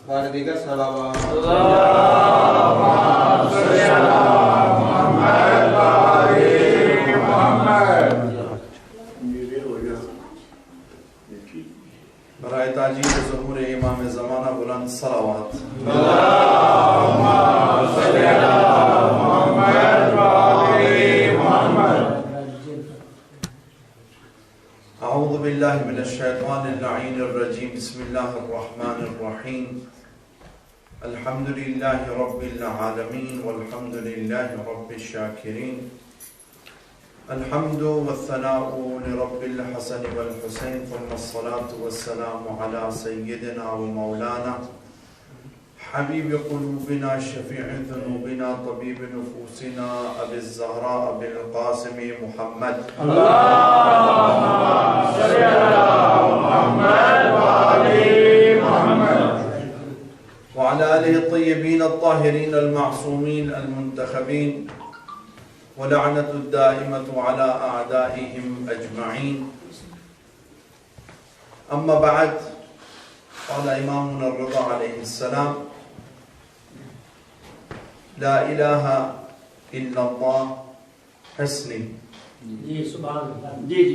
خالدی کا صلوات برائے تاجید ظہور امام زمانہ بلند صلوات اعوذ باللہ من الشیطان اللعین الرجیم بسم اللہ الرحمن الرحیم الحمد للہ رب العالمین والحمد للہ رب الشاکرین الحمد والثناء لرب الحسن والحسین ثم الصلاة والسلام على سیدنا ومولانا حبیب قلوبنا شفیع ذنوبنا طبیب نفوسنا ابی الزہراء ابی القاسم محمد اللہم صلی علی محمد وعلی محمد وعلى آلہ الطیبین الطاہرین المعصومین المنتخبین ولعنة الدائمة على أعدائهم أجمعين أما بعد قال إمامنا الرضا عليه السلام لا إله إلا الله حسني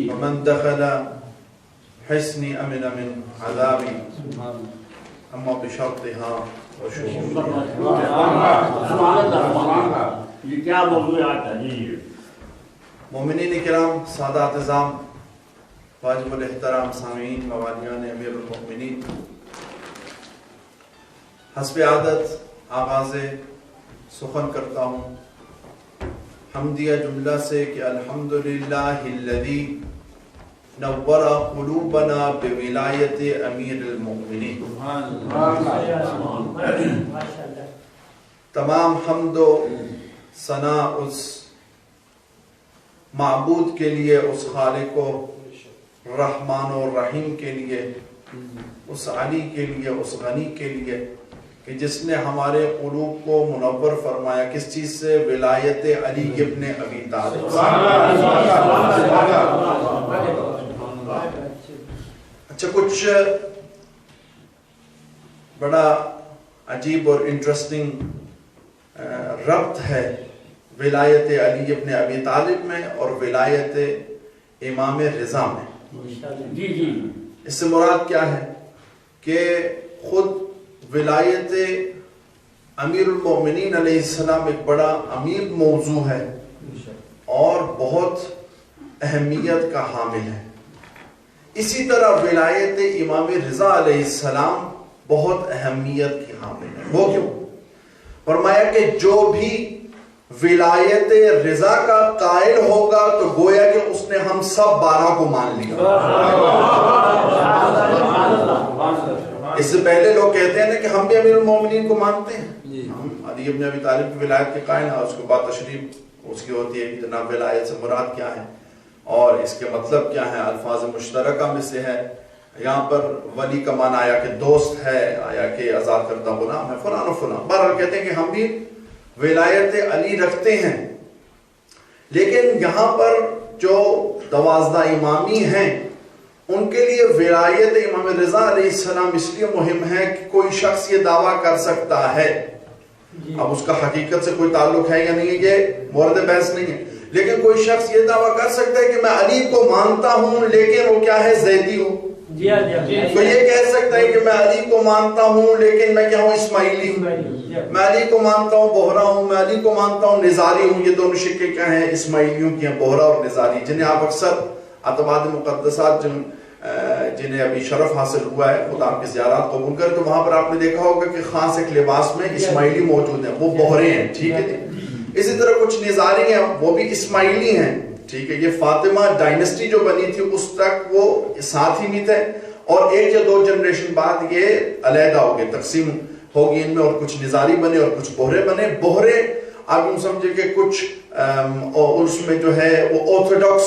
ومن دخل حسني أمن من عذابي أما بشرطها وشروطها یہ کیا موضوع آتا ہے؟ مومنین کرام، سادات اعظام، واجب الاحترام سامعین، موالیان امیر المؤمنین، حسب عادت آغاز سخن کرتا ہوں حمدیہ جملہ سے کہ الحمدللہ الذی نور قلوبنا بولایت امیر المؤمنین۔ تمام حمد و ثنا اس معبود کے لیے، اس خالق و رحمان و رحیم کے لیے، اس علی کے لیے، اس غنی کے لیے کہ جس نے ہمارے قلوب کو منور فرمایا۔ کس چیز سے؟ ولایت علی ابن ابی طالب۔ اچھا، کچھ بڑا عجیب اور انٹرسٹنگ ربط ہے ولایت علی ابن ابی طالب میں اور ولایت امام رضا میں۔ اس سے مراد کیا ہے کہ خود ولایت امیر المؤمنین علیہ السلام ایک بڑا عمیق موضوع ہے اور بہت اہمیت کا حامل ہے۔ اسی طرح ولایت امام رضا علیہ السلام بہت اہمیت کی حامل ہے۔ وہ کیوں؟ فرمایا کہ جو بھی ولایت رضا کا قائل ہوگا تو گویا کہ اس نے ہم سب 12 کو مان لیا۔ اس سے پہلے لوگ کہتے ہیں کہ ہم بھی امیر المومنین کو مانتے ہیں، ہم علی ابن ابی طالب کی ولایت کے قائل ہیں، اس کے بعد تشریف اس کی ہوتی ہے کہ جناب ولایت سے مراد کیا ہے اور اس کے مطلب کیا ہے۔ الفاظ مشترکہ میں سے ہے، یہاں پر ولی کا معنی آیا کہ دوست ہے، آیا کہ آزاد کردہ غلام ہے، فلان و فلان۔ بہرحال کہتے ہیں کہ ہم بھی ولایت علی رکھتے ہیں، لیکن یہاں پر جو 12 امامی ہیں ان کے لیے ولایت امام رضا علیہ السلام اس لیے مہم ہے کہ کوئی شخص یہ دعویٰ کر سکتا ہے، اب اس کا حقیقت سے کوئی تعلق ہے یا نہیں ہے یہ مورد بحث نہیں ہے، لیکن کوئی شخص یہ دعویٰ کر سکتا ہے کہ میں علی کو مانتا ہوں لیکن وہ کیا ہے؟ زیدی ہوں۔ کوئی یہ کہہ سکتا ہے کہ میں علی کو مانتا ہوں لیکن میں کیا ہوں؟ اسماعیلی ہوں۔ میں علی کو مانتا ہوں بہرا ہوں، میں علی کو مانتا ہوں نظاری ہوں۔ یہ دونوں شکلیں کیا ہیں؟ اسماعیلیوں کی ہیں، بہرا اور نظاری، جنہیں آپ اکثر اعتماد مقدسات جنہیں ابھی شرف حاصل ہوا ہے خدا آپ کی زیارات قبول کرے تو وہاں پر آپ نے دیکھا ہوگا کہ خاص ایک لباس میں اسماعیلی موجود ہیں، وہ بہرے ہیں، ٹھیک ہے جی۔ اسی طرح کچھ نظاری ہیں، وہ بھی اسماعیلی ہیں، ٹھیک ہے۔ یہ فاطمہ ڈائنسٹی جو بنی تھی اس تک وہ ساتھ ہی میں تھے، اور 1 یا 2 جنریشن بعد یہ علیحدہ ہو گئے، تقسیم ہوگی ان میں، اور کچھ نظاری بنے اور کچھ بہرے بنے۔ بہرے آپ یوں سمجھے کہ کچھ اس میں جو ہے وہ آرتھوڈاکس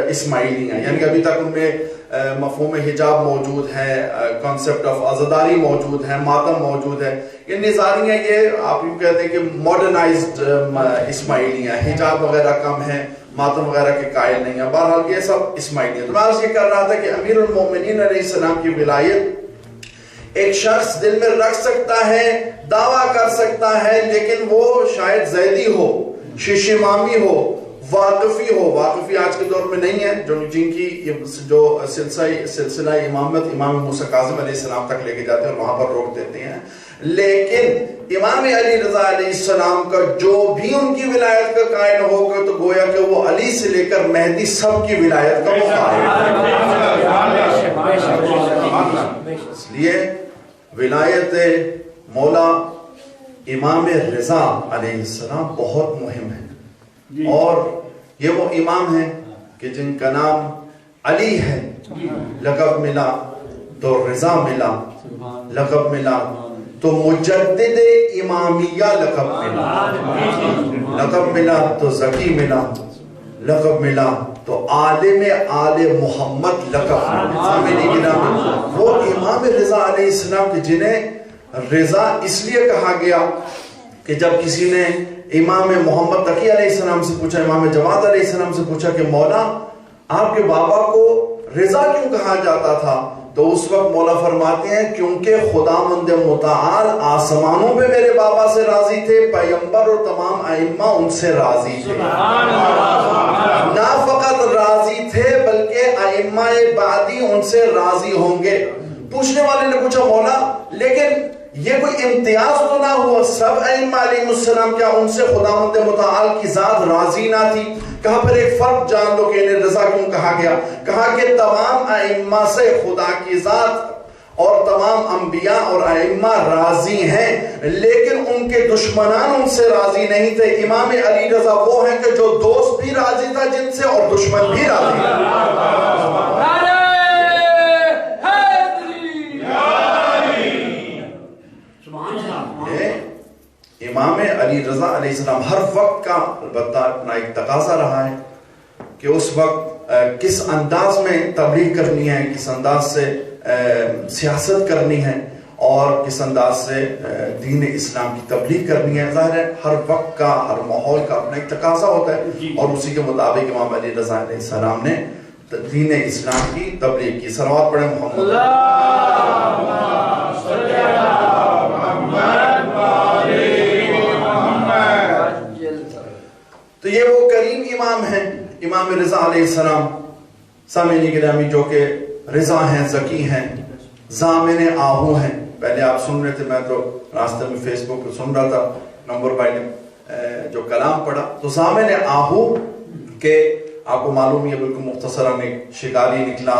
اسماعیلی ہیں، یعنی ابھی تک ان میں مفہوم حجاب موجود ہے، کانسیپٹ آف عزاداری موجود ہے، ماتم موجود ہے۔ یہ نظاری ہیں، یہ آپ یوں کہتے ہیں کہ ماڈرنائزڈ اسماعیلی ہیں، حجاب وغیرہ کم ہے، ماتم وغیرہ کے قائل نہیں ہیں۔ بہرحال یہ سب اسماعیلی ہیں۔ تو میں عرض یہ کر رہا تھا کہ امیر المومنین علیہ السلام کی ولایت ایک شخص دل میں رکھ سکتا ہے، دعویٰ کر سکتا ہے، لیکن وہ شاید زیدی ہو، شیش امامی ہو، واقفی ہو. واقفی آج کے دور میں نہیں ہے، جن کی جو سلسلہ امامت امام موسیٰ کاظم علیہ السلام تک لے کے جاتے ہیں اور وہاں پر روک دیتے ہیں. لیکن امام علی رضا علیہ السلام کا جو بھی ان کی ولایت کا قائل ہوگا تو گویا کہ وہ علی سے لے کر مہدی سب کی ولایت کا مخالف ہے. اس لیے ولایت مولا امام رضا علیہ السلام بہت مہم ہے. اور یہ وہ امام ہیں کہ جن کا نام علی ہے، لقب ملا تو رضا ملا، لقب ملا تو مجدد امامیہ لقب ملا، لقب ملا تو زکی ملا، لقب ملا تو عالم آل محمد لقب ملا. وہ امام رضا علیہ السلام کے جنہیں رضا اس لیے کہا گیا کہ جب کسی نے امام محمد تقی علیہ السلام سے پوچھا، امام جواد علیہ السلام سے پوچھا کہ مولا آپ کے بابا کو رضا کیوں کہا جاتا تھا، تو اس وقت مولا فرماتے ہیں کیونکہ خداوند متعال آسمانوں پہ میرے بابا سے راضی تھے، پیغمبر اور تمام ائمہ ان سے راضی تھے. نہ فقط راضی تھے بلکہ ائمہ بعدی ان سے راضی ہوں گے. پوچھنے والے نے پوچھا مولا لیکن یہ کوئی امتیاز تو نہ ہوا، سب ائمہ علیہ السلام کیا ان سے خداوند متعال کی ذات راضی نہ تھی؟ کہا پھر ایک فرق جان لو کہ انہیں رضا کیوں کہا گیا. کہا کہ تمام ائمہ سے خدا کی ذات اور تمام انبیاء اور ائمہ راضی ہیں، لیکن ان کے دشمنان ان سے راضی نہیں تھے. امام علی رضا وہ ہیں کہ جو دوست بھی راضی تھا جن سے اور دشمن بھی راضی تھا. امام علی رضا علیہ السلام ہر وقت کا البتہ اپنا ایک تقاضا رہا ہے کہ اس وقت کس انداز میں تبلیغ کرنی ہے، کس انداز سے سیاست کرنی ہے اور کس انداز سے دین اسلام کی تبلیغ کرنی ہے. ظاہر ہے ہر وقت کا، ہر ماحول کا اپنا ایک تقاضا ہوتا ہے اور اسی کے مطابق امام علی رضا علیہ السلام نے دین اسلام کی تبلیغ کی. صلوات پڑھیں محمد. تو یہ وہ کریم امام ہیں امام رضا علیہ السلام. سامعین گرامی جو کہ رضا ہیں، زکی ہیں، ضامن آہو ہیں. پہلے آپ سن رہے تھے، میں تو راستے میں فیس بک پہ سن رہا تھا، نمبر بھائی نے جو کلام پڑھا تو ضامن آہو کہ آپ کو معلوم ہے بالکل مختصراً ایک شکاری نکلا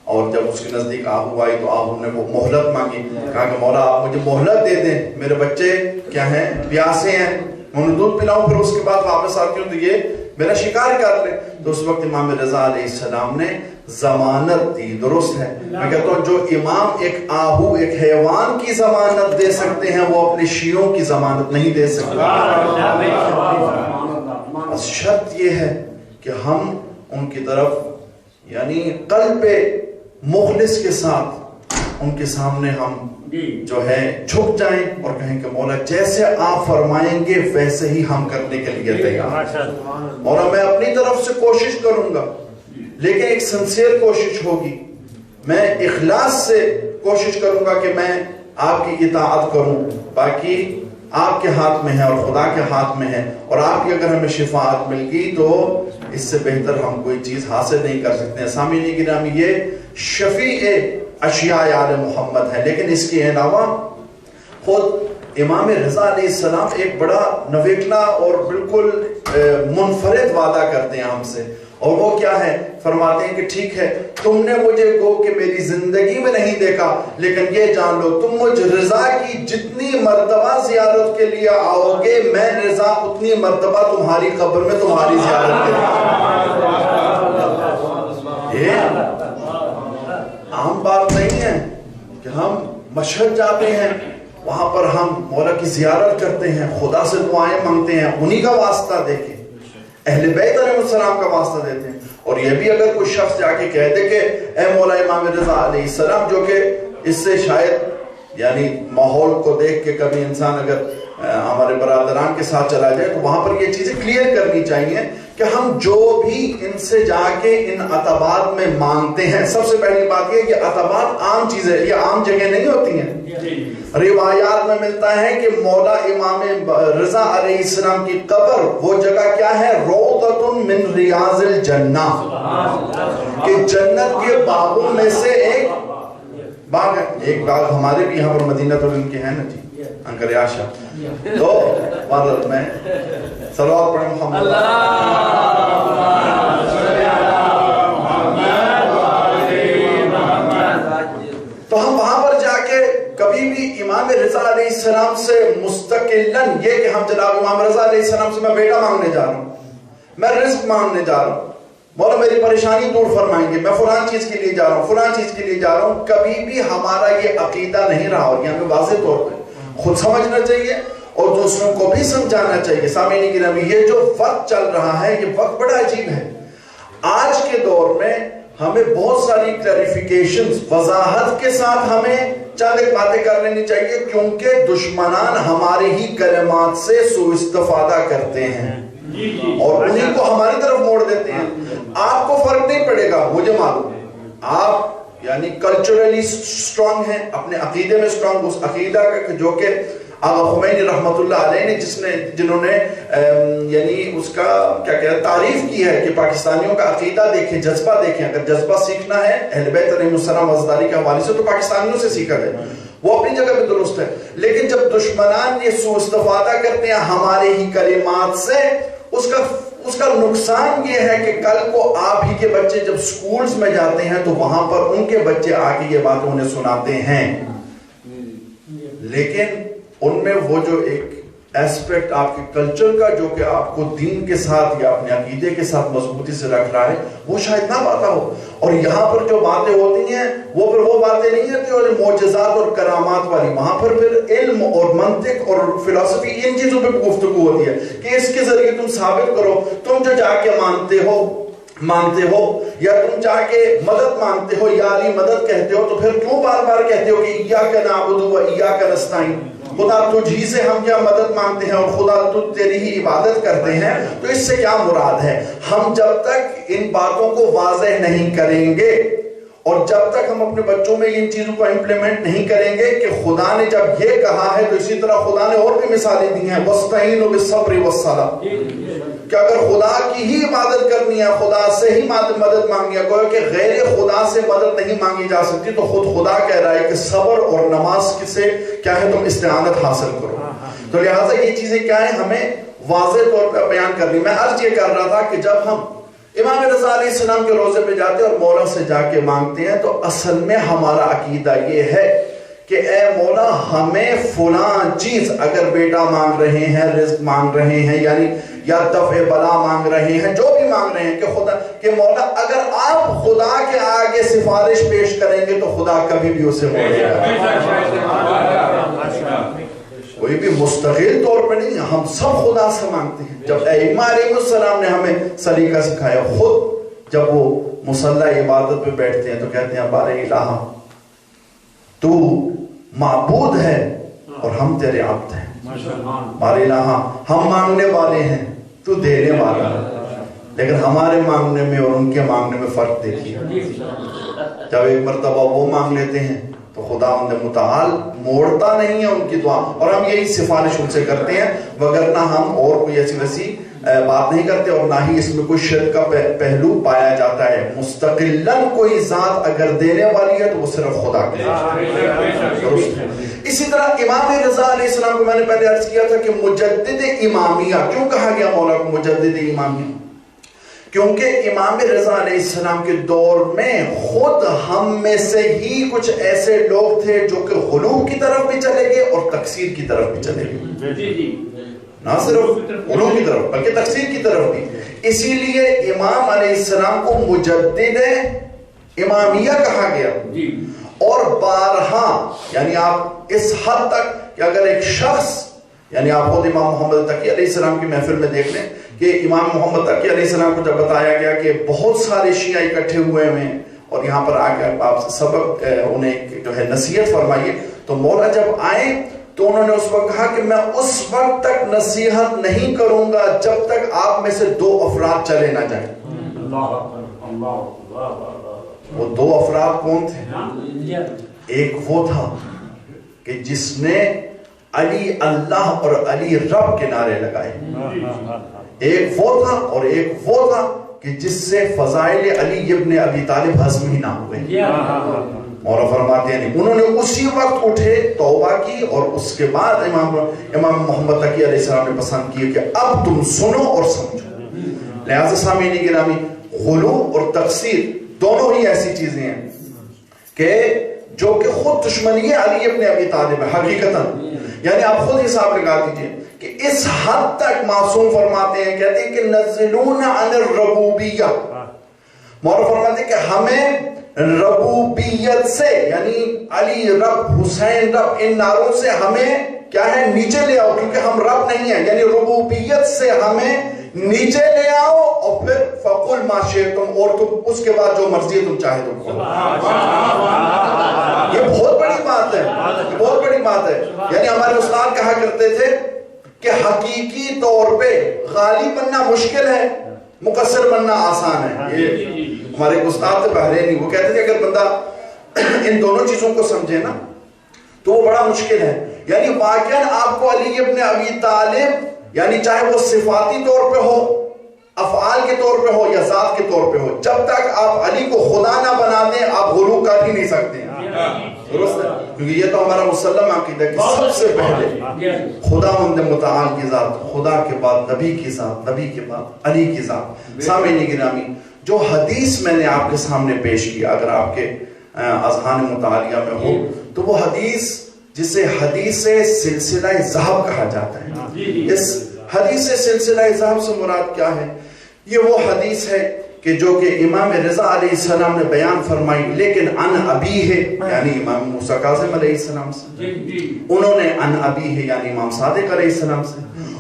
اور جب اس کے نزدیک آہو آئی تو آہو نے وہ مہلت مانگی. کہا کہ مولا آپ مجھے مہلت دے دیں، میرے بچے کیا ہیں، پیاسے ہیں، میں انہیں دودھ پلاؤں پھر اس کے بعد واپس آتی ہوں تو یہ میرا شکار کر لے. تو اس وقت امام رضا علیہ السلام نے ضمانت دی. درست ہے، میں کہتا ہوں جو امام ایک آہو، ایک حیوان کی ضمانت دے سکتے ہیں وہ اپنے شیعوں کی ضمانت نہیں دے سکتے. شرط یہ ہے کہ ہم ان کی طرف یعنی قلب مخلص کے ساتھ ان کے سامنے ہم جو ہے جھک جائیں اور کہیں کہ مولا جیسے آپ فرمائیں گے ویسے ہی ہم کرنے کے لیے تیار. مولا میں اپنی طرف سے کوشش کروں گا لیکن ایک سنسیئر کوشش ہوگی، میں اخلاص سے کوشش کروں گا کہ میں آپ کی اطاعت کروں. باقی آپ کے ہاتھ میں ہے اور خدا کے ہاتھ میں ہے، اور آپ کی اگر ہمیں شفاعت مل گئی تو اس سے بہتر ہم کوئی چیز حاصل نہیں کر سکتے. سامعین گرامی یہ شفیع اشیاء آل محمد ہے. لیکن اس کے علاوہ خود امام رضا علیہ السلام ایک بڑا نویکلا اور بالکل منفرد وعدہ کرتے ہیں ہم سے، اور وہ کیا ہے؟ فرماتے ہیں کہ ٹھیک ہے تم نے مجھے گو کہ میری زندگی میں نہیں دیکھا، لیکن یہ جان لو تم مجھ رضا کی جتنی مرتبہ زیارت کے لیے آؤ گے میں رضا اتنی مرتبہ تمہاری قبر میں تمہاری زیارت کے لیے. یہ عام بات نہیں ہے کہ ہم مشہد جاتے ہیں، وہاں پر ہم مولا کی زیارت کرتے ہیں، خدا سے دعائیں مانگتے ہیں، انہی کا واسطہ دیکھیں، اہل بیت علیہ السلام کا واسطہ دیتے ہیں. اور یہ بھی اگر کوئی شخص جا کے کہہ دے کہ اے مولا امام رضا علیہ السلام، جو کہ اس سے شاید یعنی ماحول کو دیکھ کے کبھی انسان اگر ہمارے برادران کے ساتھ چلا جائے تو وہاں پر یہ چیزیں کلیئر کرنی چاہیے کہ ہم جو بھی ان سے جا کے ان عطبات میں مانگتے ہیں، سب سے پہلی بات یہ کہ عطبات عام چیزیں، یہ عام جگہ نہیں ہوتی ہیں۔ روایات میں ملتا ہے کہ مولا امام رضا علیہ السلام کی قبر وہ جگہ کیا ہے؟ روضۃ من ریاض الجنہ، کہ جنت کے باغوں میں سے ایک باغ ہے۔ ایک باغ ہمارے بھی یہاں پر مدینہ تو ان کے ہیں نا جی، انکر یاشا، تو مدد میں صلوات پڑھیں محمد تو ہم وہاں پر جا کے کبھی بھی امام رضا علیہ السلام سے مستقلاً یہ کہ ہم جناب امام رضا علیہ السلام سے میں بیٹا مانگنے جا رہا ہوں، میں رزق مانگنے جا رہا ہوں، مولا میری پریشانی دور فرمائیں گے، میں فلان چیز کے لیے جا رہا ہوں، فلان چیز کے لیے جا رہا ہوں، کبھی بھی ہمارا یہ عقیدہ نہیں رہا، اور یہ ہمیں واضح طور پہ خود سمجھنا چاہیے اور دوسروں کو بھی سمجھانا چاہیے۔ سامعین گرامی، یہ جو وقت چل رہا ہے یہ وقت بڑا عجیب ہے۔ آج کے دور میں ہمیں بہت ساری کلیریفیکیشنز وضاحت کے ساتھ ہمیں چند ایک باتیں کر لینی چاہیے، کیونکہ دشمنان ہمارے ہی کلمات سے سوء استفادہ کرتے ہیں اور انہیں کو ہماری طرف موڑ دیتے ہیں۔ آپ کو فرق نہیں پڑے گا، مجھے معلوم ہے، آپ یعنی کلچرلی سٹرونگ ہیں، اپنے عقیدے میں سٹرونگ، اس عقیدہ کا جو کہ آقا خمینی رحمت اللہ علیہ نے جنہوں نے یعنی اس کا کیا کہتے ہیں تعریف کی ہے کہ پاکستانیوں کا عقیدہ دیکھیں، جذبہ دیکھیں، اگر جذبہ سیکھنا ہے اہل بیت علیہ السلام وزداری کے حوالے سے تو پاکستانیوں سے سیکھا جائے، وہ اپنی جگہ پہ درست ہے۔ لیکن جب دشمنان یہ سوء استفادہ کرتے ہیں ہمارے ہی کلمات سے، اس کا نقصان یہ ہے کہ کل کو آپ ہی کے بچے جب سکولز میں جاتے ہیں تو وہاں پر ان کے بچے آ کے یہ باتیں انہیں سناتے ہیں، لیکن ان میں وہ جو ایک ایسپیکٹ آپ کے کلچر کا جو کہ آپ کو دین کے ساتھ یا اپنے عقیدے کے ساتھ مضبوطی سے رکھ رہا ہے وہ شاید نہ پاتا ہو، اور یہاں پر جو باتیں ہوتی ہیں وہ پھر وہ باتیں نہیں ہیں جو معجزات اور کرامات والی، وہاں پر پھر علم اور منطق اور فلسفی ان چیزوں پہ گفتگو ہوتی ہے کہ اس کے ذریعے تم ثابت کرو، تم جو جا کے مانتے ہو یا تم جا کے مدد مانگتے ہو یا علی مدد کہتے ہو، تو پھر کیوں بار بار کہتے ہو کہ ایاک نعبد و ایاک نستعین، خدا تجھی سے ہم کیا مدد مانگتے ہیں اور خدا تجھ تیری ہی عبادت کرتے ہیں، تو اس سے کیا مراد ہے؟ ہم جب تک ان باتوں کو واضح نہیں کریں گے اور جب تک ہم اپنے بچوں میں ان چیزوں کو امپلیمنٹ نہیں کریں گے کہ خدا نے جب یہ کہا ہے تو اسی طرح خدا نے اور بھی مثالیں دی ہیں، وَاسْتَعِينُوا بِالصَّبْرِ وَالصَّلَاةِ، کہ اگر خدا کی ہی عبادت کرنی ہے، خدا سے ہی مدد مانگی ہے، کوئی کہ غیر خدا سے مدد نہیں مانگی جا سکتی، تو خود خدا کہہ رہا ہے کہ صبر اور نماز سے کیا ہے تم استعانت حاصل کرو۔ تو لہٰذا یہ چیزیں کیا ہیں ہمیں واضح طور پہ بیان کرنی۔ میں عرض یہ کر رہا تھا کہ جب ہم امام رضا علیہ السلام کے روزے پہ جاتے ہیں اور مولا سے جا کے مانگتے ہیں تو اصل میں ہمارا عقیدہ یہ ہے کہ اے مولا ہمیں فلاں چیز، اگر بیٹا مانگ رہے ہیں، رزق مانگ رہے ہیں، یعنی یا دفع بلا مانگ رہے ہیں، جو بھی مانگ رہے ہیں، کہ خدا کہ مولا اگر آپ خدا کے آگے سفارش پیش کریں گے تو خدا کبھی بھی اسے موڑے گا۔ کوئی بھی مستقل طور پہ نہیں، ہم سب خدا سے مانگتے ہیں۔ جب ائمہ علیہ السلام نے ہمیں سلیقہ سکھایا، خود جب وہ مصلی عبادت پہ بیٹھتے ہیں تو کہتے ہیں بارے الہ تو معبود ہے اور ہم تیرے عبد ہیں، بارے الہ ہم مانگنے والے ہیں تو دینے والا ہے، لیکن ہمارے مانگنے میں اور ان کے مانگنے میں فرق دیکھیے۔ جب ایک مرتبہ وہ مانگ لیتے ہیں تو خداوند متعال موڑتا نہیں ہے ان کی دعا، اور ہم یہی سفارش ان سے کرتے ہیں، وگرنہ ہم اور کوئی ایسی ویسی بات نہیں کرتے، اور نہ ہی اس میں کوئی شرک کا پہلو پایا جاتا ہے۔ مستقلاً کوئی ذات اگر دینے والی ہے تو وہ صرف خدا کے ہے۔ اسی طرح امام رضا علیہ السلام کو میں نے پہلے عرض کیا تھا کہ مجدد امامیہ کیوں کہا گیا مولا کو مجدد امامیہ؟ کیونکہ امام رضا علیہ السلام کے دور میں خود ہم میں سے ہی کچھ ایسے لوگ تھے جو کہ غلو کی طرف بھی چلے گئے اور تکثیر کی طرف بھی چلے گئے، نہ صرف غلو کی طرف بلکہ تکثیر کی طرف بھی۔ اسی لیے امام علیہ السلام کو مجدد امامیہ کہا گیا، اور بارہا یعنی آپ اس حد تک کہ اگر ایک شخص، یعنی آپ خود امام محمد تقی علیہ السلام کی محفل میں دیکھ لیں کہ امام محمد تقی علیہ السلام کو جب بتایا گیا کہ بہت سارے شیعہ اکٹھے ہوئے ہیں اور یہاں پر آ کر آپ سبق انہیں جو ہے نصیحت فرمائیے، تو مولا جب آئے تو انہوں نے اس وقت کہا کہ میں اس وقت تک نصیحت نہیں کروں گا جب تک آپ میں سے 2 افراد چلے نہ جائیں. وہ 2 افراد کون تھے؟ ایک وہ تھا کہ جس نے علی اللہ اور علی رب کے نعرے لگائے. ایک وہ تھا اور ایک وہ تھا کہ جس سے فضائل علی ابن ابی طالب ہضم ہی نہ ہوئے. اور فرماتے ہیں انہوں نے اسی وقت اٹھے توبہ کی اور اس کے بعد امام محمد تقی علیہ السلام نے پسند کیا کہ اب تم سنو اور سمجھو. لہذا سامعین گرامی غلو اور تقصیر دونوں ہی ایسی چیزیں ہیں کہ جو کہ خود دشمنی علی ابن ابی طالب ہے حقیقتاً. یعنی آپ خود حساب لگا دیجئے کہ اس حد تک معصوم فرماتے ہیں, کہتے ہیں کہ نزلون عن الربوبیہ, مولا فرماتے ہیں کہ ہمیں ربوبیت سے یعنی علی رب حسین رب ان نعروں سے ہمیں کیا ہے نیچے لے آؤ, کیونکہ ہم رب نہیں ہیں. یعنی ربوبیت سے ہمیں نیچے لے آؤ اور پھر فقل ما شئتم, اور تم اس کے بعد جو مرضی تم چاہے تم کرو. یہ بہت بڑی بات ہے, یہ بہت بڑی بات ہے. یعنی ہمارے استاد کہا کرتے تھے کہ حقیقی طور پہ غالب بننا مشکل ہے, مقصر بننا آسان ہے. یہ ہمارے استاد تھے بحرینی, وہ کہتے تھے اگر بندہ ان دونوں چیزوں کو سمجھے نا تو وہ بڑا مشکل ہے. یعنی واقعاً آپ کو علی ابن ابی طالب یعنی چاہے وہ صفاتی طور پہ ہو, افعال کے طور پہ ہو یا ذات کے طور پہ ہو, جب تک آپ علی کو خدا نہ بنا دیں آپ غلو کر ہی نہیں سکتے ہیں. درست ہے, کیونکہ یہ تو ہمارا مسلم عقیدہ ہے کہ سب سے پہلے خداوند متعال کی ذات, خدا کے بعد نبی کی ذات, نبی کے بعد علی کی ذات. سامعین گرامی جو حدیث میں نے آپ کے سامنے پیش کیا, اگر آپ کے اذہان مطالعہ میں ہو تو وہ حدیث جسے حدیث سلسلہ ذہب کہا جاتا ہے. اس حدیث سلسلہ ذہب سے مراد کیا ہے؟ یہ وہ حدیث ہے کہ جو کہ امام رضا علیہ السلام نے بیان فرمائی, لیکن عن ابی ہے یعنی امام موسیٰ کاظم علیہ السلام سے, انہوں نے عن ابی ہے یعنی امام صادق علیہ السلام سے,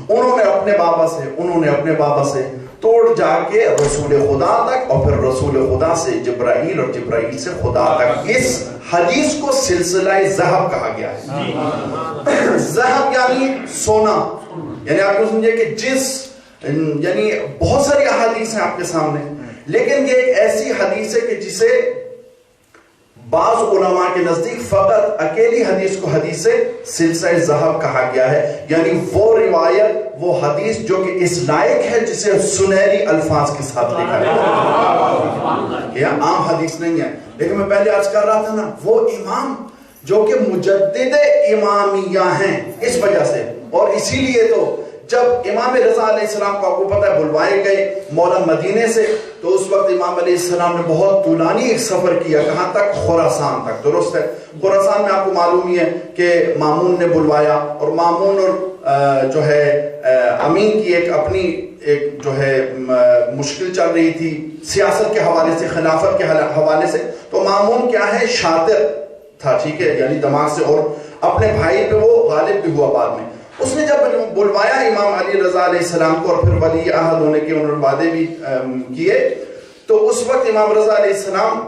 انہوں نے اپنے بابا سے, انہوں نے اپنے بابا سے توڑ جا کے رسول خدا تک, اور پھر رسول خدا سے جبرائیل, اور جبرائیل سے خدا تک. اس حدیث کو سلسلہ ذہب کہا گیا ہے. ذہب یعنی سونا, یعنی آپ کو سمجھے کہ جس یعنی بہت ساری احادیث ہیں آپ کے سامنے, لیکن یہ ایک ایسی حدیث ہے کہ جسے بعض علماء کے نزدیک فقط اکیلی حدیث کو حدیث سلسلہ ذہب کہا گیا ہے. یعنی وہ روایت, وہ حدیث جو کہ اس لائق ہے جسے سنہری الفاظ کے ساتھ لکھا ہے. یہ عام حدیث نہیں ہے, لیکن میں پہلے عرض کر رہا تھا نا وہ امام جو کہ مجدد امامیہ ہیں اس وجہ سے, اور اسی لیے تو جب امام رضا علیہ السلام کو آپ کو پتہ ہے بلوائے گئے مولا مدینے سے, تو اس وقت امام علیہ السلام نے بہت طولانی ایک سفر کیا, کہاں تک؟ خراسان تک. درست ہے, خراسان میں آپ کو معلوم ہی ہے کہ مامون نے بلوایا, اور مامون اور جو ہے امین کی ایک اپنی ایک جو ہے مشکل چل رہی تھی سیاست کے حوالے سے, خلافت کے حوالے سے. تو مامون کیا ہے شاطر تھا, ٹھیک ہے, یعنی دماغ سے, اور اپنے بھائی پہ وہ غالب بھی ہوا بعد میں. اس نے جب بلوایا امام علی رضا علیہ السلام کو, اور پھر ولی عہد ہونے کے انہوں نے وعدے بھی کیے, تو اس وقت امام رضا علیہ السلام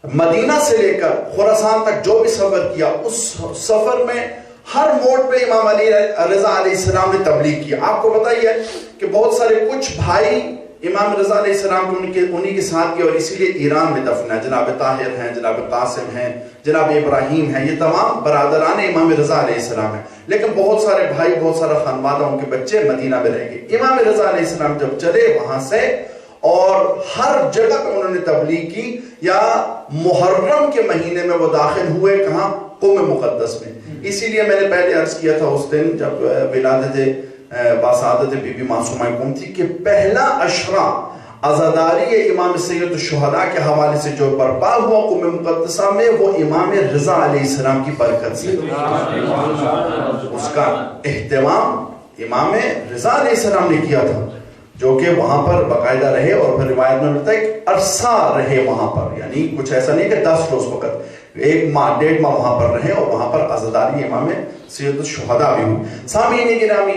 مدینہ سے لے کر خراسان تک جو بھی سفر کیا, اس سفر میں ہر موڑ پہ امام علی رضا علیہ السلام نے تبلیغ کیا. آپ کو پتہ ہی ہے کہ بہت سارے کچھ بھائی امام رضا علیہ السلام کو انہی کے ساتھ کیا, اور اسی لیے ایران میں دفن ہے. جناب طاہر ہیں, جناب قاسم ہیں, جناب ابراہیم ہیں, یہ تمام برادران امام رضا علیہ السلام ہیں. لیکن بہت سارے بھائی, بہت سارا خانوادہ, ان کے بچے مدینہ میں رہ گئے. امام رضا علیہ السلام جب چلے وہاں سے, اور ہر جگہ پہ انہوں نے تبلیغ کی, یا محرم کے مہینے میں وہ داخل ہوئے کہاں؟ قم مقدس میں. اسی لیے میں نے پہلے عرض کیا تھا اس دن جب ولادت باسعادت بی بی معصومہ قم تھی کہ پہلا عشرہ عزاداری امام سید الشہداء کے حوالے سے جو برپا ہوا قم مقدسہ میں, وہ امام رضا علیہ السلام کی برکت سے. اس کا اہتمام امام رضا علیہ السلام نے کیا تھا, جو کہ وہاں پر باقاعدہ رہے, اور پھر روایت میں ملتا ہے کہ عرصہ رہے وہاں پر, یعنی کچھ ایسا نہیں کہ 10 روز وقت, 1 ماہ 1.5 ماہ وہاں پر رہے, اور وہاں پر عزاداری امام سید الشہداء بھی ہوئی. سامعین گرامی,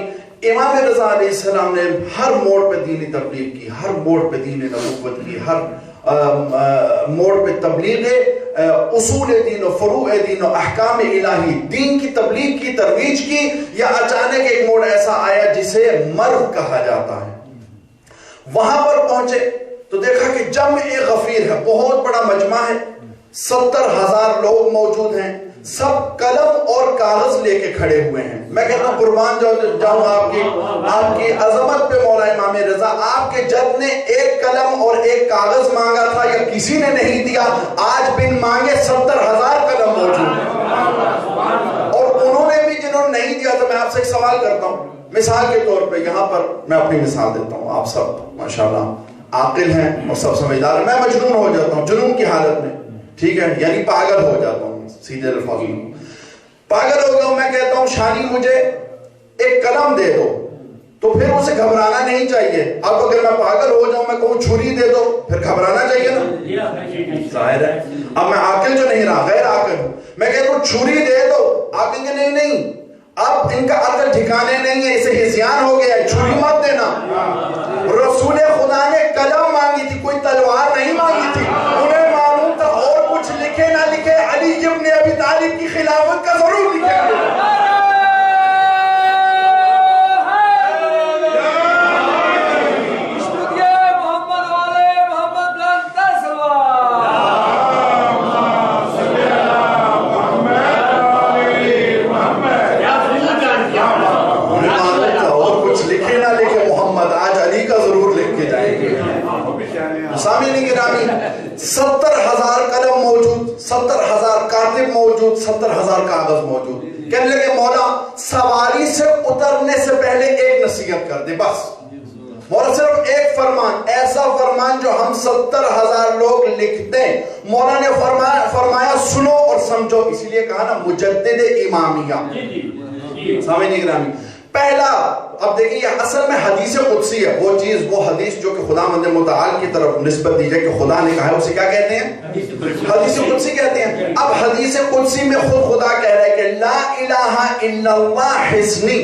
امام رضا علیہ السلام نے ہر موڑ پہ دینی تبلیغ کی, ہر موڑ پہ دین نبوت کی, ہر موڑ پہ تبلیغ اصول دین و فروع دین و احکام الہی دین کی تبلیغ کی ترویج کی، یا اچانک ایک موڑ ایسا آیا جسے مرو کہا جاتا ہے؟ وہاں پر پہنچے تو دیکھا کہ جمع غفیر ہے، بہت بڑا مجمع ہے، 70,000 لوگ موجود ہیں، سب قلم اور کاغذ لے کے کھڑے ہوئے ہیں۔ میں کہتا ہوں قربان جاؤں آپ کی عظمت پہ مولا امام رضا، آپ کے جد نے ایک قلم اور ایک کاغذ مانگا تھا یا کسی نے نہیں دیا؟ آج بن مانگے 70,000 قلم موجود ہیں، اور انہوں نے بھی جنہوں نے نہیں دیا۔ تو میں آپ سے ایک سوال کرتا ہوں، مثال کے طور پہ یہاں پر میں اپنی مثال دیتا ہوں، آپ سب ماشاءاللہ عاقل ہیں اور سب سمجھدار ہیں، میں مجنون ہو جاتا ہوں جنون کی حالت میں، ٹھیک ہے، یعنی پاگل ہو جاتا ہوں، سیدھے الفاظ میں پاگل ہو گیا ہوں۔ میں کہتا ہوں شانی مجھے ایک قلم دے دو، تو پھر اسے گھبرانا نہیں چاہیے۔ اب اگر میں پاگل ہو جاؤں، میں کہوں چھری دے دو، پھر گھبرانا چاہیے نا، ظاہر ہے۔ اب میں عاقل جو نہیں رہا، غیر عاقل ہوں، میں کہتا ہوں چھری دے دو، آپ کہیں گے نہیں اب ان کا عقل ٹھکانے نہیں ہے، اسے ہذیان ہو گیا ہے، چھری مت دینا۔ رسول خدا نے قلم مانگی تھی، کوئی تلوار نہیں مانگی تھی، انہیں معلوم تھا اور کچھ لکھے نہ لکھے علی ابن ابی طالب کی خلافت کا ضرور لکھے گا۔ سامعین گرامی، 70,000 قلم موجود، 70,000 کاتب موجود، 70,000 کاغذ موجود۔ کہنے لگے مولا سواری سے اترنے سے پہلے ایک نصیحت کر دے، بس مولا صرف ایک فرمان، ایسا فرمان جو ہم 70,000 لوگ لکھ دیں۔ مولا نے فرمایا سنو اور سمجھو، اسی لیے کہا نا مجدد امامیہ۔ سامعین گرامی، پہلا، اب دیکھیں یہ اصل میں حدیث قدسی ہے، وہ چیز، وہ حدیث جو کہ خداوند متعال کی طرف نسبت دی جائے کہ خدا نے کہا ہے، اسے کیا کہتے ہیں؟ حدیث قدسی کہتے ہیں۔ اب حدیث قدسی میں خود خدا کہہ رہا ہے کہ لا الہ الا اللہ حسنی،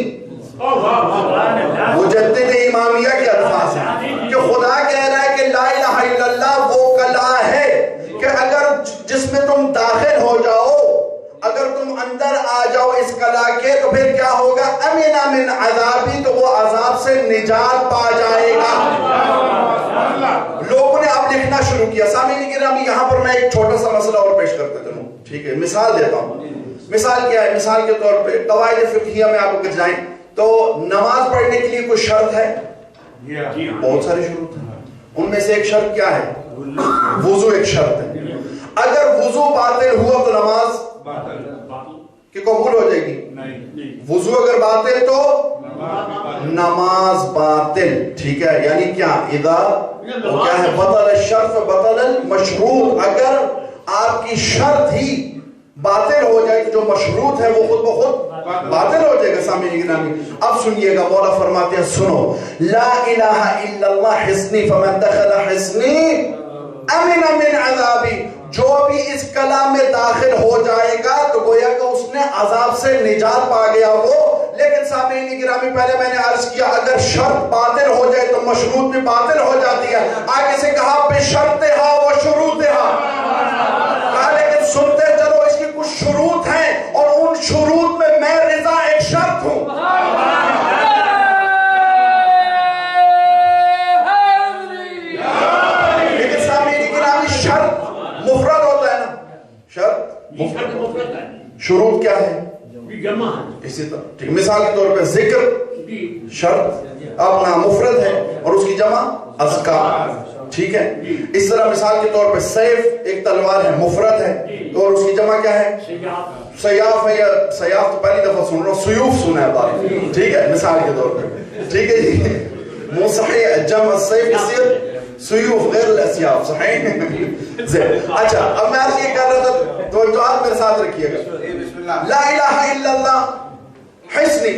مجدد امامیہ کے الفاظ ہیں کہ خدا کہہ رہا ہے کہ لا الہ الا اللہ وہ کلا ہے کہ اگر جس میں تم داخل ہو جاؤ، اگر تم اندر آ جاؤ اس کلا کے، تو پھر کیا ہوگا؟ امن من عذابی، تو وہ عذاب سے نجات پا جائے گا۔ لوگوں نے اب لکھنا شروع کیا۔ سامعین گرامی، یہاں پر میں ایک چھوٹا سا مسئلہ اور پیش کرتے چلوں، ٹھیک ہے، مثال دیتا ہوں۔ مثال کیا ہے؟ مثال کے طور پہ قواعد فقہیہ میں آپ کو جائیں تو نماز پڑھنے کے لیے کوئی شرط ہے؟ بہت ساری شروط ہیں، ان میں سے ایک شرط کیا ہے؟ وضو ایک شرط ہے۔ اگر وضو باطل ہوا تو نماز کہ قبول ہو جائے گی؟ وضو اگر باطل تو نماز باطل، ٹھیک ہے، یعنی کیا؟ اذا وہ کیا ہے؟ بطل الشرط بطل المشروط، اگر آپ کی شرط ہی باطل ہو جائے تو جو مشروط ہے وہ خود بخود باطل ہو جائے گا۔ سامعین گرامی اب سنیے گا، مولا فرماتے ہیں سنو، لا الہ الا اللہ حصنی فمن دخل حصنی امن من عذابی، جو بھی اس کلام میں داخل ہو جائے گا تو گویا کہ اس نے عذاب سے نجات پا گیا وہ۔ لیکن سامعین گرامی پہلے میں نے عرض کیا اگر شرط باطل ہو جائے تو مشروط بھی باطل ہو جاتی ہے۔ آگے سے کہا بشرطہا و شروطہا، کہا لیکن سنتے چلو اس کی کچھ شروط ہیں اور ان شروط میں میں رضا ایک شرط ہوں۔ مفرد ہوتا ہے نا، شرط شروط کیا ہے؟ اسی طرح مثال کے طور پہ ذکر شرط اپنا مفرد ہے اور اس کی جمع اذکار، ٹھیک ہے۔ اس طرح مثال کے طور پہ سیف ایک تلوار ہے، مفرد ہے اور اس کی جمع کیا ہے؟ سیاف ہے، یا سیاف تو پہلی دفعہ سن رہا ہوں، سیوف سنا ہے بات، ٹھیک ہے، مثال کے طور پہ، ٹھیک ہے جی۔ مصحیح جمع السیف کثیر سیوف غیر الاسیاف، صحیح؟ اچھا اب میں آپ یہ کر رہا تھا، توجہات میرے ساتھ رکھیے گا۔ لا الہ الا اللہ حسنی،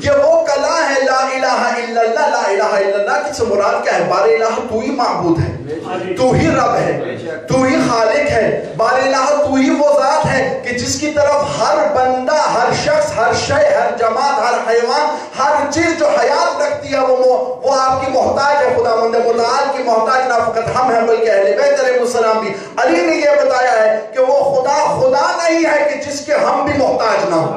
یہ وہ کلا ہے لا الہ الا الا اللہ, لا الہ الا اللہ کی سے مراد کیا ہے؟ بار الہ تو ہی معبود ہے, تو ہی رب ہے, تو ہی خالق ہے. بار الہ تو ہی وہ ذات ہے کہ جس کی طرف ہر بندہ, ہر شخص, ہر شے, ہر جماعت, ہر حیوان, ہر چیز جو حیات رکھتی ہے وہ آپ کی محتاج ہے. خداوند متعال کی محتاج نہ فقط ہم ہیں بلکہ اہل بیت علیہ السلام بھی. علی نے یہ بتایا ہے کہ وہ خدا نہیں ہے کہ جس کے ہم بھی محتاج نہ ہوں.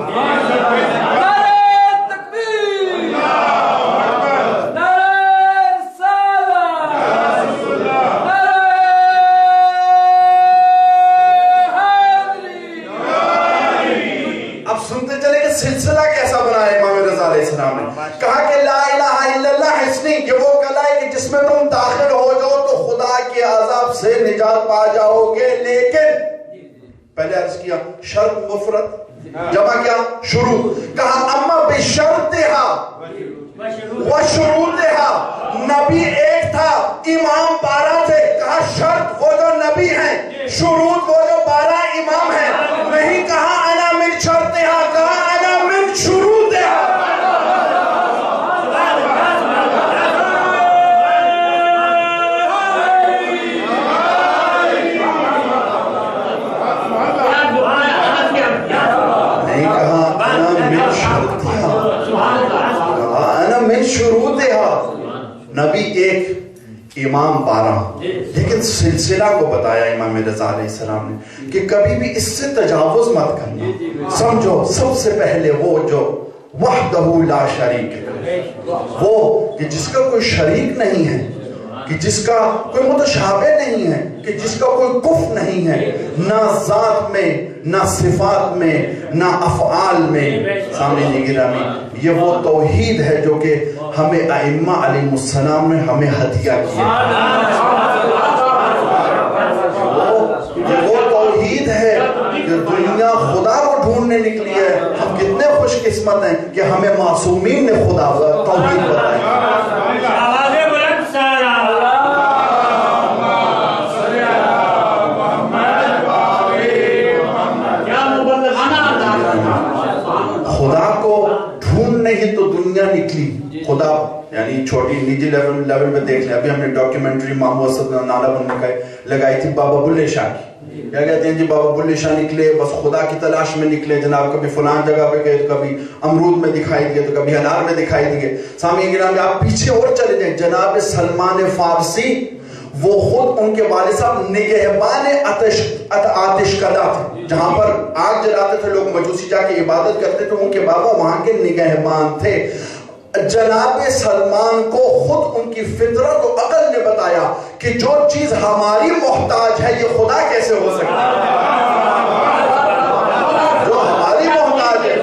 سلسلہ کیسا بنایا امام رضا علیہ السلام نے؟ کہا کہ لا الہ الا اللہ حسنی, یہ وہ کلا ہے کہ جس میں تم داخل ہو جاؤ تو خدا کے عذاب سے نجات پا جاؤ گے. لیکن پہلے عرض کیا شرط مفرد, جمع کیا شروع. کہا اما بشرطہا وشروطہا, نبی ایک تھا, امام 12 تھے. کہا شرط وہ جو نبی ہیں, شروط وہ جو 12 امام ہیں. نہیں کہا انا من شرطہا, کہا انا من شروطہا. نہیں کہا انا من شرطہا, کہا انا من شروطہا. نبی ایک, امام 12, لیکن سلسلہ کو بتایا امام رضا علیہ السلام نے کہ کبھی بھی اس سے تجاوز مت کرنا. سمجھو سب سے پہلے وہ جو وحدہ لا شریک ہے, وہ کہ جس کا کوئی شریک نہیں ہے, کہ جس کا کوئی متشابہ نہیں ہے, کہ جس کا کوئی کف نہیں ہے, نہ ذات میں, نہ صفات میں, نہ افعال میں. سامنے گرامی, یہ وہ توحید ہے جو کہ ہمیں ائمہ علیہ السلام نے ہمیں ہدیہ کیا. وہ توحید ہے کہ دنیا خدا کو ڈھونڈنے نکلی ہے. ہم کتنے خوش قسمت ہیں کہ ہمیں معصومین نے خدا توحید بتایا. خدا کو ڈھونڈنے ہی تو دنیا نکلی. خدا یعنی چھوٹی نجی لیول میں دیکھ لیں. ابھی ہم نے ڈاکیومنٹری مامو اسد نالا بن لگائی تھی بابا بلے شاہ کی. کیا کہتے ہیں جی, بابا بلے شاہ نکلے بس خدا کی تلاش میں نکلے جناب. کبھی فلان جگہ پہ گئے تو کبھی امرود میں دکھائی دیے تو کبھی انار میں دکھائی دیے. سامعین گرامی آپ پیچھے اور چلے جائیں, جناب سلمان فارسی وہ خود ان کے والد صاحب نگہبان آتش کدہ تھے. جہاں پر آگ جلاتے تھے لوگ, مجوسی جا کے عبادت کرتے تھے, ان کے بابا وہاں کے نگہبان تھے. جناب سلمان کو خود ان کی فطرت و عقل نے بتایا کہ جو چیز ہماری محتاج ہے یہ خدا کیسے ہو سکتا ہے, جو ہماری محتاج ہے.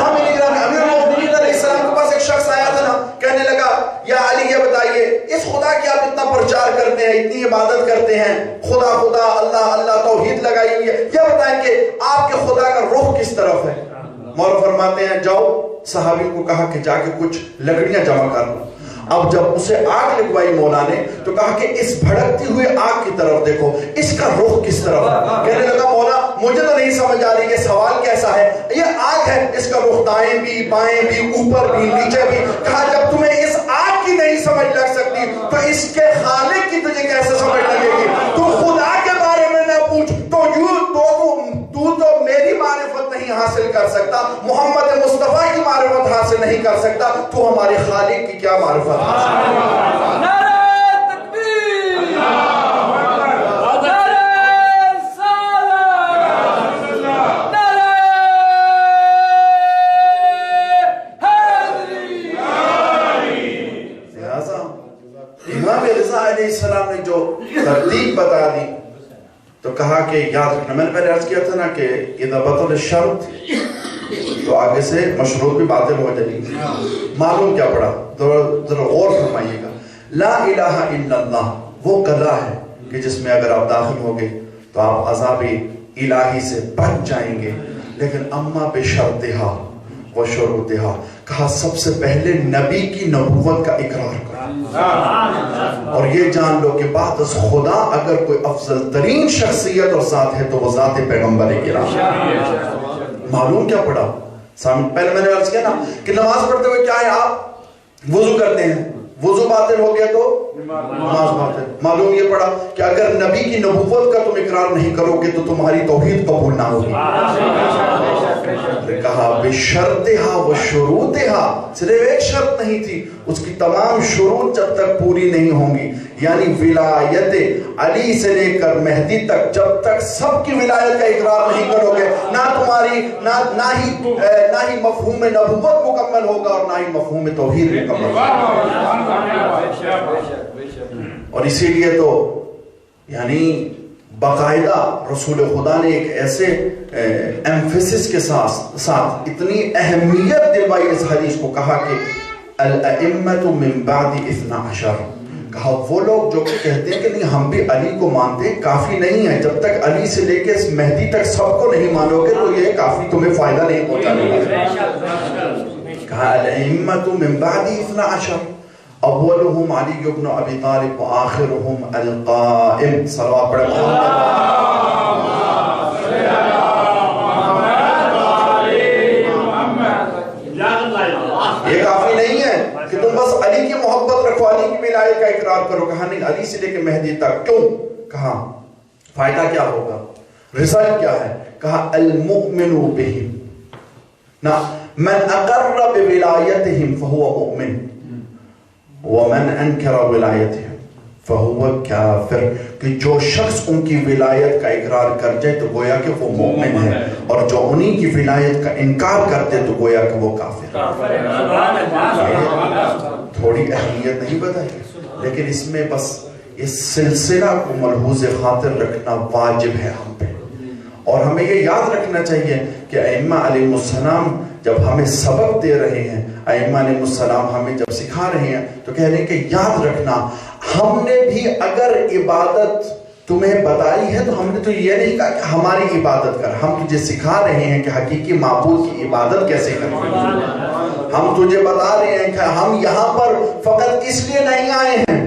امیر المؤمنین علیہ السلام کے پاس ایک شخص آیا تھا نا, کہنے لگا یا علی یہ بتائیے اس خدا کی آپ اتنا پرچار کرتے ہیں, اتنی عبادت کرتے ہیں, خدا خدا اللہ اللہ توحید لگائی ہوئی ہے, یہ بتائیں کہ آپ کے خدا کا رخ کس طرف ہے. مولا فرماتے ہیں جاؤ, صحابی کو کہا کہ جا کے کچھ لکڑیاں جمع کر لو. اب جب اسے آگ لگوائی مولا نے تو کہا کہ اس بھڑکتی ہوئے آگ کی طرف دیکھو, اس کا رخ کس طرف ہے. کہنے لگا مولا مجھے تو نہیں سمجھ آ رہی کہ سوال کیسا ہے, یہ آگ ہے, اس کا رخ دائیں بھی بائیں بھی اوپر بھی نیچے بھی. کہا جب تمہیں اس آگ کی نہیں سمجھ لگ سکتی تو اس کے خالق کی تجھے کیسے سمجھ لگے گی. تو خدا کے بارے میں نہ پوچھ تو میری معرفت نہیں حاصل کر سکتا, محمد مصطفیٰ کی معرفت حاصل نہیں کر سکتا, تو ہمارے خالق کی کیا معرفت حاصل کر سکتا. نعرہ تکبیر, نعرہ رسالت, نعرہ حیدری. لہذا امام رضا علیہ السلام نے جو ترتیب بتا دی تو کہا کہ یاد رکھنا, میں نے پہلے عرض کیا تھا نا کہ اذا بطل الشرط تو آگے سے مشروط بھی باطل ہو جائے گی. معلوم کیا پڑا, ذرا غور فرمائیے گا. لا الہ الا اللہ وہ قضا ہے کہ جس میں اگر آپ داخل ہوگے تو آپ عذاب الہی سے بچ جائیں گے. لیکن اما بشرطہا و شروطہا, کہا سب سے پہلے نبی کی نبوت کا اقرار کرو, اور یہ جان لو کہ بعد از خدا اگر کوئی افضل ترین شخصیت اور ذات ہے تو وہ ذات پیغمبر کرام. معلوم کیا پڑا, پہلے میں نے عرض کیا نا کہ نماز پڑھتے ہوئے کیا ہے, آپ وضو کرتے ہیں، وضو باطل ہو گیا تو نماز باطل. معلوم یہ پڑا کہ اگر نبی کی نبوت کا تم اقرار نہیں کرو گے تو تمہاری توحید قبول نہ ہوگی. کہا بشرطہا و شروطہا، صرف ایک شرط نہیں تھی، اس کی تمام شروط جب تک پوری نہیں ہوں گی، یعنی ولایت علی سے لے کر مہدی تک، جب تک سب کی ولایت کا اقرار نہیں کرو گے، نہ تمہاری نہ ہی مفہوم نبوت مکمل ہوگا اور نہ ہی مفہوم توحید مکمل ہوگا. اور اسی لیے تو یعنی باقاعدہ رسول خدا نے ایک ایسے ایمفیسس کے ساتھ اتنی اہمیت دلوائی اس حدیث کو، کہا کہ الائمۃ من بعد 12، کہا وہ لوگ جو کہتے ہیں کہ نہیں ہم بھی علی کو مانتے ہیں، کافی نہیں ہے. جب تک علی سے لے کے مہدی تک سب کو نہیں مانو گے تو یہ کافی تمہیں فائدہ نہیں پہنچانے والا. کہا الائمۃ من بعد 12، اولهم علی بن ابی طالب وآخرهم القائم. صلوات پڑھیں یہ کافی نہیں ہے کہ تم بس علی کی محبت رکھو، علی کی ولایت کا اقرار کرو. کہا نہیں، علی سے لے کے مہدی تک. کیوں؟ کہا فائدہ کیا ہوگا، رزلٹ کیا ہے؟ کہا المؤمن بہم، من اقر بولایتہم فہو مؤمن ومن انکر ولایتہم فہو کافر. کہ جو شخص ان کی ولایت کا اقرار کر جائے تو گویا کہ وہ مومن ہے، اور جو انہی کی ولایت کا انکار کرتے تو گویا کہ وہ کافر ہے. تھوڑی اہمیت نہیں بتائی، لیکن اس میں بس اس سلسلہ کو ملحوظ خاطر رکھنا واجب ہے ہم پہ. اور ہمیں یہ یاد رکھنا چاہیے کہ ائمہ علیہ السلام جب ہمیں سبق دے رہے ہیں، ائمہ علیہ السلام ہمیں جب سکھا رہے ہیں تو کہہ رہے ہیں کہ یاد رکھنا، ہم نے بھی اگر عبادت تمہیں بتائی ہے تو ہم نے تو یہ نہیں کہا کہ ہماری عبادت کر، ہم تجھے سکھا رہے ہیں کہ حقیقی معبود کی عبادت کیسے کریں. ہم تجھے بتا رہے ہیں کہ ہم یہاں پر فقط اس لیے نہیں آئے ہیں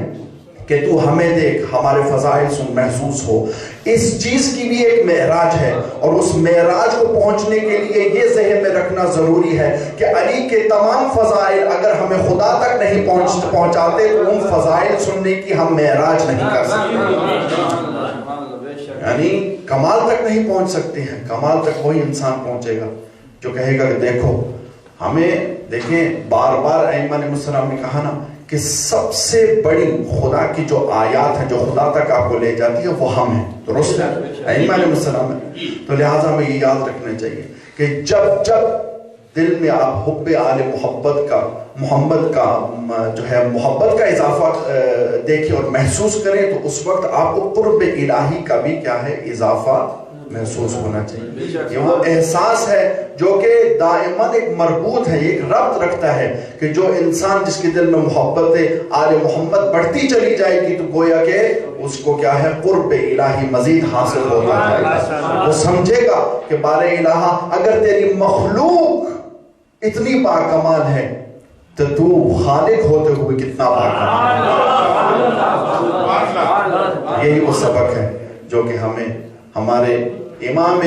کہ تو ہمیں دیکھ، ہمارے فضائل سن، محسوس ہو. اس چیز کی بھی ایک معراج ہے، اور اس معراج کو پہنچنے کے لیے یہ ذہن میں رکھنا ضروری ہے کہ علی کے تمام فضائل اگر ہمیں خدا تک نہیں پہنچاتے تو ان فضائل سننے کی ہم معراج نہیں کر سکتے. یعنی کمال تک نہیں پہنچ سکتے ہیں. کمال تک وہی انسان پہنچے گا جو کہے گا کہ دیکھو ہمیں، دیکھیں بار بار ائمہ علیہ السلام نے کہا نا کہ سب سے بڑی خدا کی جو آیات ہیں جو خدا تک آپ کو لے جاتی ہے وہ ہم ہیں، درست ہے، ائمہ علیہ السلام ہے. تو لہٰذا ہمیں یہ یاد رکھنا چاہیے کہ جب دل میں آپ حب آل محمد کا جو ہے محبت کا اضافہ دیکھیں اور محسوس کریں تو اس وقت آپ کو قرب الہی کا بھی کیا ہے اضافہ محسوس ہونا چاہیے. یہ وہ احساس ہے جو کہ دائماً ایک مربوط ہے، ایک ربط رکھتا ہے کہ جو انسان جس کے دل میں محبت آل محمد بڑھتی چلی جائے گی تو گویا کہ اس کو کیا ہے قرب الہی مزید حاصل ہوتا ہے. وہ سمجھے گا کہ بار الہ اگر تیری مخلوق اتنی باکمال ہے تو خالق ہوتے ہوئے کتنا باکمال ہے. یہی وہ سبق ہے جو کہ ہمیں ہمارے امام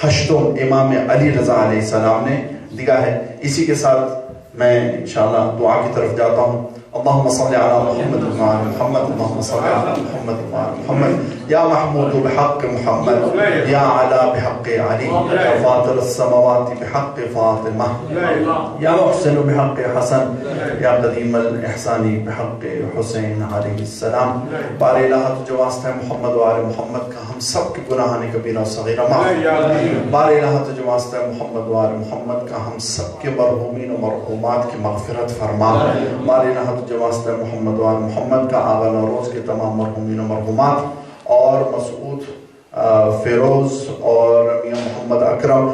ہشتم امام علی رضا علیہ السلام نے دیا ہے. اسی کے ساتھ میں انشاءاللہ دعا کی طرف جاتا ہوں. اللہم صلی علی محمد وعلی محمد، اللہم صلی علی محمد وعلی محمد، یا محمود بحق محمد، یا علا بحق علی، یا فاطر السماوات بحق فاطمہ، یا محسن بحق حسن، یا قدیم الاحسانی بحق حسین علیہ السلام. بار الہ تجھے واسطہ محمد وعلی محمد کا ہم سب کے گناہان کبیرہ و صغیرہ معاف. بار الہ تجھے واسطہ محمد وعلی محمد کا ہم سب کے مرحومین و مرحومات کی مغفرت فرما. بار الہ تجھے واسطہ محمد وعلی محمد کا آغا نوروز کے تمام مرحومین و مرحومات اور مسعود فیروز اور میاں محمد اکرم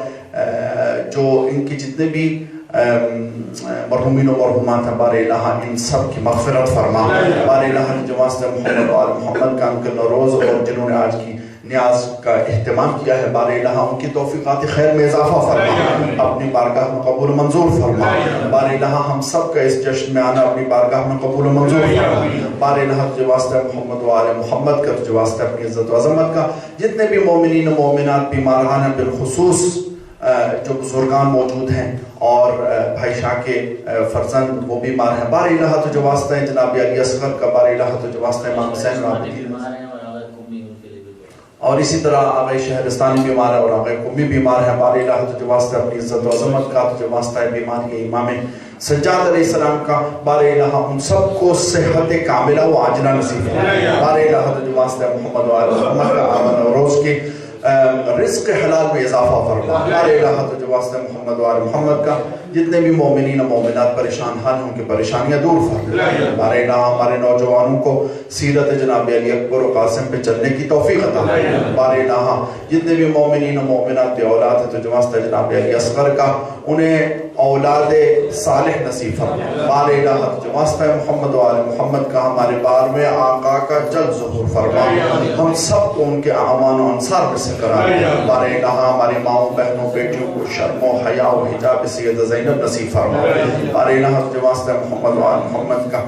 جو ان کی جتنے بھی مرحومین و مرحومات ہیں، بار الہ ان سب کی مغفرت فرما. بار الہ تجھے واسطہ محمد وعلی محمد کا ان کے نوروز اور جنہوں نے آج کی نیاز کا اہتمام کیا ہے، بار الہ ان کی توفیقات خیر میں اضافہ فرما، اپنی بارگاہ میں قبول منظور فرما. بار الہ ہم سب کا اس جشن میں آنا اپنی بارگاہ میں قبول منظور فرما. بار الہ تجھے واسطہ محمد وعلی محمد کا، تجھے واسطہ اپنی عزت و عظمت کا جتنے بھی مومنین و مومنات بیماران ہیں، بالخصوص جو بزرگان موجود ہیں اور بھائی شاہ کے فرزند وہ بیمار ہیں، بار الہ تجھے واسطہ ہے جناب علی اصغر کا، بار الہ تجھے واسطہ ہے امام حسین العابدین، اور اسی طرح آغا شہرستانی بیمار ہے اور آغا قمی بیمار ہے، بار الہ تجھے واسطہ ہے اپنی عزت و عظمت کا، تجھے واسطہ ہے بیماری امام سجاد علیہ السلام کا، بار الہ ان سب کو صحت کاملہ و عاجلہ نصیب ہے، بار الہ تجھے واسطہ ہے محمد و آل محمد کا آمن و روز کے رزق حلال میں اضافہ فرما، بار الہ تجھے واسطہ ہے محمد و آل محمد کا، جتنے بھی مومنین و مومنات پریشان حال ہیں ان کی پریشانیاں دور فرما، بار الہ ہمارے نوجوانوں کو سیرت جناب علی اکبر و قاسم پہ چلنے کی توفیق عطا فرما، بار الہ جتنے بھی مومنین و مومنات بے اولاد ہیں تجھے واسطہ جناب علی اصغر کا انہیں اولاد صالح نصیب فرما، بار الہ تجھے واسطہ ہے محمد و آل محمد کا ہمارے بار میں آقا کا جلد ظہور فرما، ہم سب کو ان کے اعوان و انصار میں سے کرا، بار الہ ہماری ماؤں بہنوں بیٹیوں کو شرم و حیا و حجاب سید زینب نصیب فرما، بار الہ تجھے واسطہ ہے محمد و آل محمد کا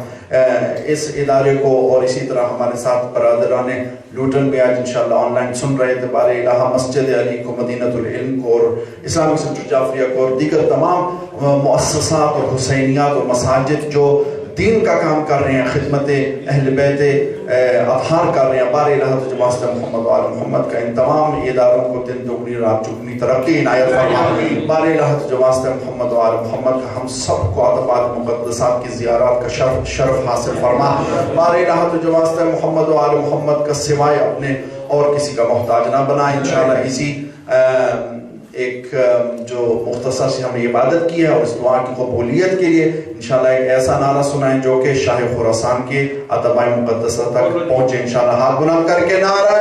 اس ادارے کو، اور اسی طرح ہمارے ساتھ برادران لوٹن میں آج انشاءاللہ آن لائن سن رہے تھے، بار الہ مسجد علی کو، مدینہ العلم کو، اور اسلامک سینٹر جعفریہ کو، اور دیگر تمام مؤسسات اور حسینیات اور مساجد جو دین کا کام کر رہے ہیں، خدمت اہل بیت اطہار کر رہے ہیں، بار الہ تجھے واسطہ محمد و آل محمد کا ان تمام اداروں کو دن دگنی رات چگنی ترقی عنایت فرما، بار الہ تجھے واسطہ محمد و آل محمد کا ہم سب کو عطبات مقدسات کی زیارات کا شرف حاصل فرما، بار الہ تجھے واسطہ محمد و آل محمد کا سوائے اپنے اور کسی کا محتاج نہ بنا، انشاءاللہ اسی ایک جو مختصر سے ہم نے عبادت کی ہے اور اس دعا کی قبولیت کے لیے انشاءاللہ ایک ایسا نعرہ سنائیں جو کہ شاہ خراسان کے عتبہ مقدسہ تک پہنچے، انشاءاللہ ہاتھ بلند کر کے نعرہ